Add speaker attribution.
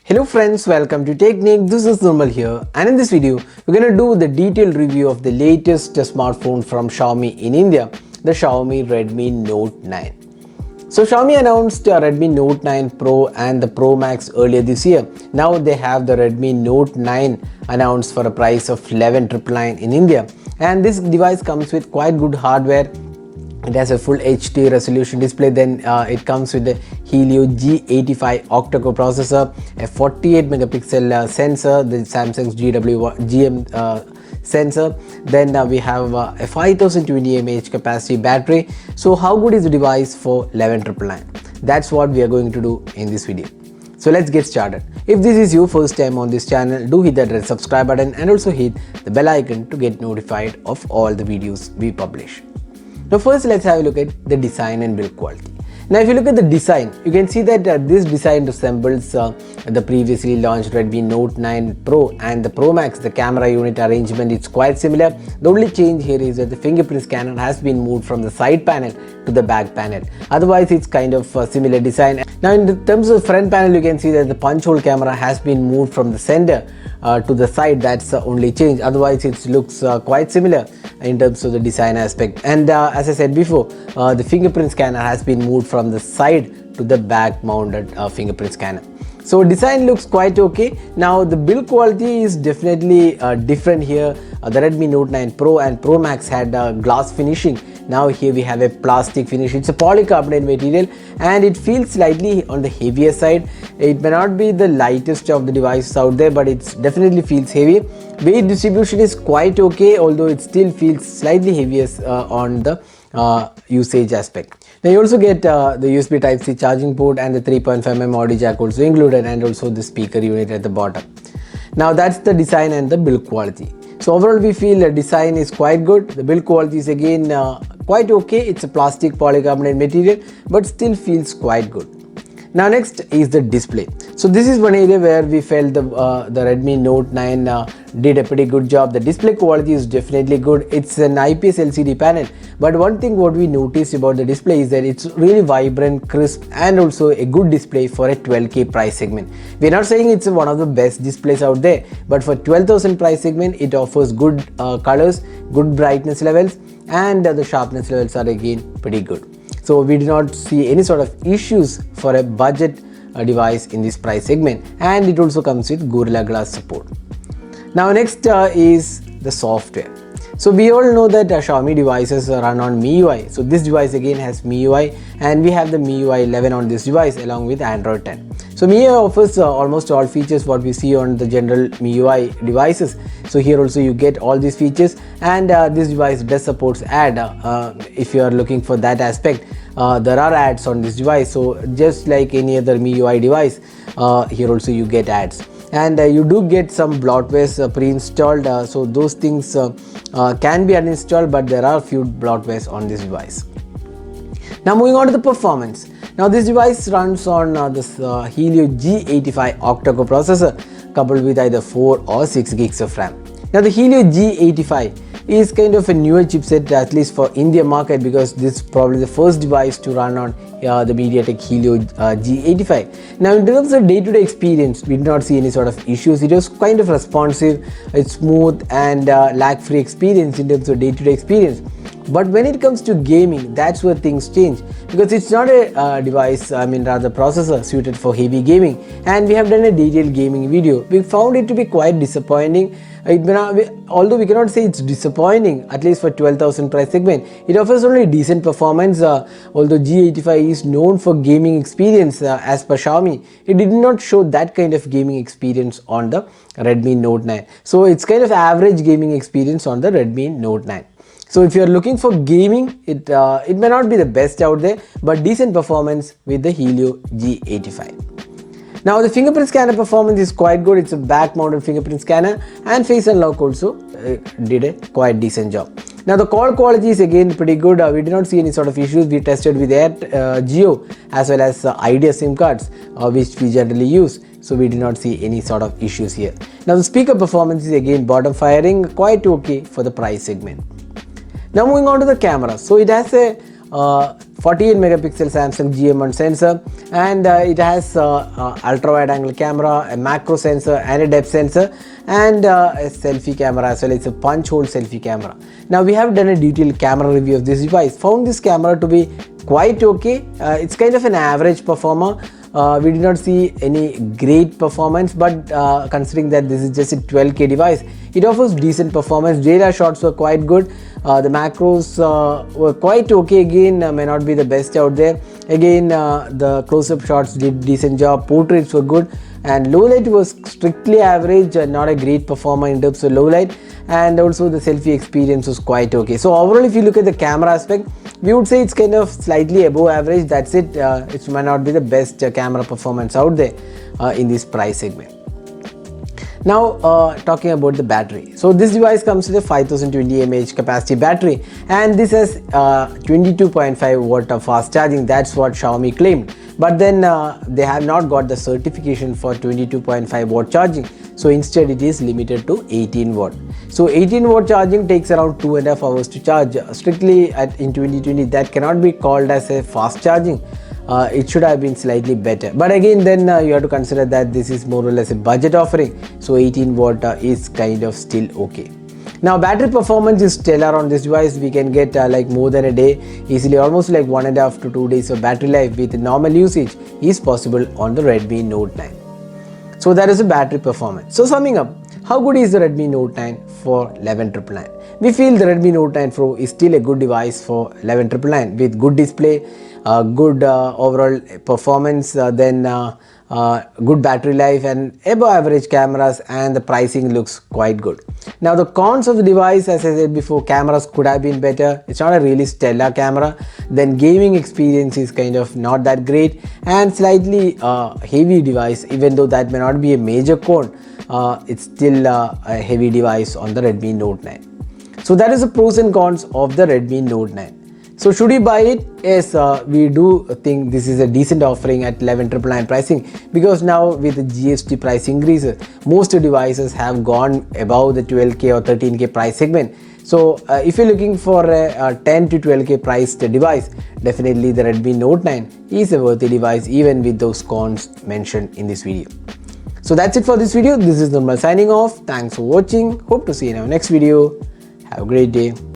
Speaker 1: Hello friends, welcome to Technique. This is Nirmal here, and in this video we're going to do the detailed review of the latest smartphone from Xiaomi in India, the Xiaomi Redmi Note 9. So Xiaomi announced Redmi Note 9 Pro and the Pro Max earlier this year. Now they have the Redmi Note 9 announced for a price of 11,999 in India, and this device comes with quite good hardware. It has a full HD resolution display. Then it comes with the Helio G85 octa-core processor, a 48 megapixel sensor, the Samsung's GM sensor. Then we have a 5020 mAh capacity battery. So how good is the device for 11,999? That's what we are going to do in this video. So let's get started. If this is your first time on this channel, do hit that red subscribe button and also hit the bell icon to get notified of all the videos we publish. Now first let's have a look at the design and build quality. Now if you look at the design, you can see that this design resembles the previously launched Redmi Note 9 Pro and the Pro Max. The camera unit arrangement is quite similar. The only change here is that the fingerprint scanner has been moved from the side panel to the back panel. Otherwise it's kind of a similar design. Now in terms of the front panel, you can see that the punch hole camera has been moved from the center to the side. That's the only change. Otherwise it looks quite similar in terms of the design aspect. And as I said before, the fingerprint scanner has been moved from the side to the back mounted fingerprint scanner. So design looks quite okay. Now the build quality is definitely different here. The Redmi Note 9 Pro and Pro Max had glass finishing. Now here we have a plastic finish. It's a polycarbonate material and it feels slightly on the heavier side. It may not be the lightest of the devices out there, but it definitely feels heavy. Weight distribution is quite okay, although it still feels slightly heavier on the usage aspect. Now you also get the USB Type-C charging port and the 3.5mm audio jack also included, and also the speaker unit at the bottom. Now that's the design and the build quality. So overall we feel the design is quite good. The build quality is again quite okay. It's a plastic polycarbonate material but still feels quite good. Now next is the display. So this is one area where we felt the Redmi Note 9 did a pretty good job. The display quality is definitely good. It's an IPS LCD panel, but one thing what we noticed about the display is that it's really vibrant, crisp, and also a good display for a 12K price segment. We're not saying it's one of the best displays out there, but for 12,000 price segment it offers good colors, good brightness levels, and the sharpness levels are again pretty good. So we do not see any sort of issues for a budget device in this price segment, and it also comes with Gorilla Glass support. Now next is the software. So we all know that Xiaomi devices run on MIUI. So this device again has MIUI, and we have the MIUI 11 on this device along with Android 10. So MIUI offers almost all features what we see on the general MIUI devices. So here also you get all these features, and this device does supports ad if you are looking for that aspect. There are ads on this device, so just like any other MIUI device, here also you get ads. And you do get some bloatwares pre-installed, so those things can be uninstalled, but there are few bloatwares on this device. Now moving on to the performance. Now this device runs on this Helio G85 octa-core processor coupled with either 4 or 6 gigs of RAM. Now the Helio G85 is kind of a newer chipset, at least for India market, because this is probably the first device to run on the MediaTek Helio G85. Now in terms of day-to-day experience, we did not see any sort of issues. It was kind of responsive, it's smooth and lag-free experience in terms of day-to-day experience. But when it comes to gaming, that's where things change, because it's not a device, rather processor suited for heavy gaming, and we have done a detailed gaming video. We found it to be quite disappointing. Although we cannot say it's disappointing, at least for 12,000 price segment, it offers only decent performance. Although G85 is known for gaming experience as per Xiaomi, it did not show that kind of gaming experience on the Redmi Note 9. So it's kind of average gaming experience on the Redmi Note 9. So if you are looking for gaming, it may not be the best out there, but decent performance with the Helio G85. Now the fingerprint scanner performance is quite good. It's a back mounted fingerprint scanner, and face unlock also did a quite decent job. Now the call quality is again pretty good. We did not see any sort of issues. We tested with Jio as well as Idea SIM cards, which we generally use. So we did not see any sort of issues here. Now the speaker performance is again bottom firing, quite okay for the price segment. Now moving on to the camera. So it has a 48 megapixel Samsung GM1 sensor, and it has ultra wide angle camera, a macro sensor and a depth sensor, and a selfie camera as well. It's a punch hole selfie camera. Now we have done a detailed camera review of this device, found this camera to be quite okay. It's kind of an average performer. We did not see any great performance, but considering that this is just a 12K device, it offers decent performance. Data shots were quite good. The macros were quite okay. Again, may not be the best out there. Again, the close-up shots did decent job. Portraits were good, and low light was strictly average, not a great performer in terms of low light, and also the selfie experience was quite okay. So overall, if you look at the camera aspect, we would say it's kind of slightly above average. That's it. It might not be the best camera performance out there in this price segment. Now talking about the battery. So this device comes with a 5020 mAh capacity battery, and this has 22.5 watt of fast charging. That's what Xiaomi claimed, but then they have not got the certification for 22.5 watt charging. So instead it is limited to 18 watt. So 18 watt charging takes around 2.5 hours to charge. Strictly in 2020 that cannot be called as a fast charging. It should have been slightly better, but again then you have to consider that this is more or less a budget offering, so 18 watt is kind of still okay. Now battery performance is stellar on this device. We can get like more than a day easily, almost like 1.5 to 2 days of battery life with normal usage is possible on the Redmi Note 9. So that is the battery performance. So summing up, how good is the Redmi Note 9 for 11,999? We feel the Redmi Note 9 Pro is still a good device for 11,999 with good display, good overall performance, then good battery life and above average cameras, and the pricing looks quite good. Now the cons of the device, as I said before, cameras could have been better. It's not a really stellar camera. Then gaming experience is kind of not that great, and slightly heavy device. Even though that may not be a major con, it's still a heavy device on the Redmi Note 9. So that is the pros and cons of the Redmi Note 9. So should we buy it? Yes, we do think this is a decent offering at 11,999 pricing, because now with the GST price increases, most devices have gone above the 12K or 13K price segment. So if you're looking for a 10 to 12K priced device, definitely the Redmi Note 9 is a worthy device even with those cons mentioned in this video. So that's it for this video. This is Nirmal signing off. Thanks for watching. Hope to see you in our next video. Have a great day.